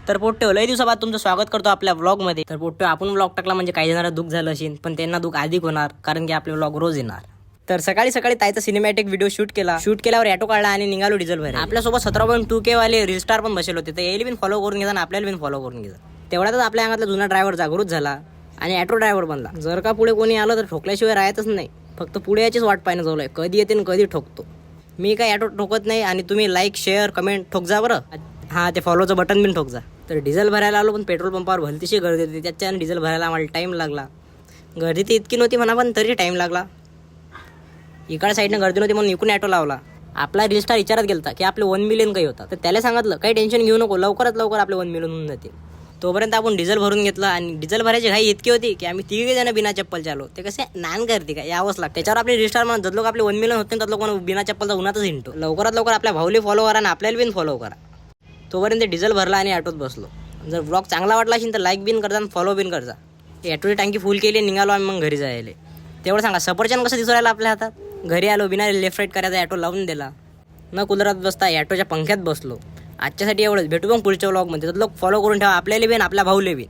तर पोट्टे लय दिवसाबाद तुमचं स्वागत करतो आपल्या व्लॉगमध्ये. तर पोट्टे आपण व्लॉग टाकला म्हणजे काही जणांना दुःख झालं असेल, पण त्यांना दुःख अधिक होणार कारण की आपले व्लॉग रोज येणार. तर सकाळी सकाळी ताईचा सिनेमॅटिक व्हिडिओ शूट केल्यावर ऑटो काढला आणि निघालो डिझेल भरायला. आपल्यासोबत 17.2K वाले रील स्टार पण बसले होते. तर यायला पण फॉलो करून घ्या आणि आपल्याला पण फॉलो करून घ्या. तेवढ्यातच आपल्या अंगातला जुना ड्रायव्हर जागृत झाला आणि ऑटो ड्रायव्हर बनला. जर का पुढे कोणी आलं तर ठोकल्याशिवाय राहतच नाही. फक्त पुढे याचीच वाट पाहणं चालू आहे, कधी येते आणि कधी ठोकतो. मी काय ऑटो ठोकत नाही आणि तुम्ही लाईक शेअर कमेंट ठोक जा बरं. हां, ते फॉलोचं बटन बिन ठोक जा. तर डिझेल भरायला आलो, पण पेट्रोल पंपावर भलतीशी गर्दी होती. त्याच्याने डिझेल भरायला आम्हाला टाईम लागला. गर्दी ती इतकी नव्हती म्हणा, पण तरी टाईम लागला. इकडच्या साईडनं गर्दी नव्हती म्हणून इकडून ऑटो लावला. आपला रील स्टार विचारत गेलता की आपले 1 मिलियन काही होता. तर त्याला सांगितलं काही टेन्शन घेऊ नको, लवकरात लवकर आपले 1 मिलियन होऊन जातील. तोपर्यंत आपण डिझेल भरून घेतला आणि डिझेल भरायची घाई इतकी होती की आम्ही 3 जण बिना चप्पल चालू. ते कसे नान करते का यावंच लागतं. त्याच्यावर आपले रील स्टार म्हणून लोक आपले 1 मिलियन होते, तर लोक बिना चप्पलचा उन्हातच हिंडतो. लवकरात लवकर आपल्या भाऊले फॉलो करा आणि आपल्याला बिन फॉलो करा. तोपर्यंत डिझेल भरला आणि ऑटोत बसलो. जर ब्लॉग चांगला वाटला असेल तर लाईक बिन करजा आणि फॉलो बिन करजा. ऑटोची टांकी फुल केली, निघालो आम्ही मग घरी जायला. तेवढं सांगा, सफरचंद कसं दिसू राहिलं आपल्या हातात. घरी आलो, बिना लेफ्ट राईट करायचा ऑटो लावून दिला. न कुलरात बसता ऑटोच्या पंख्यात बसलो. आजच्यासाठी एवढंच. भेटू मग पुढच्या व्लॉगमध्ये. तर लोक फॉलो करून ठेवा आपल्याला बिन आपल्या भाऊले बिन.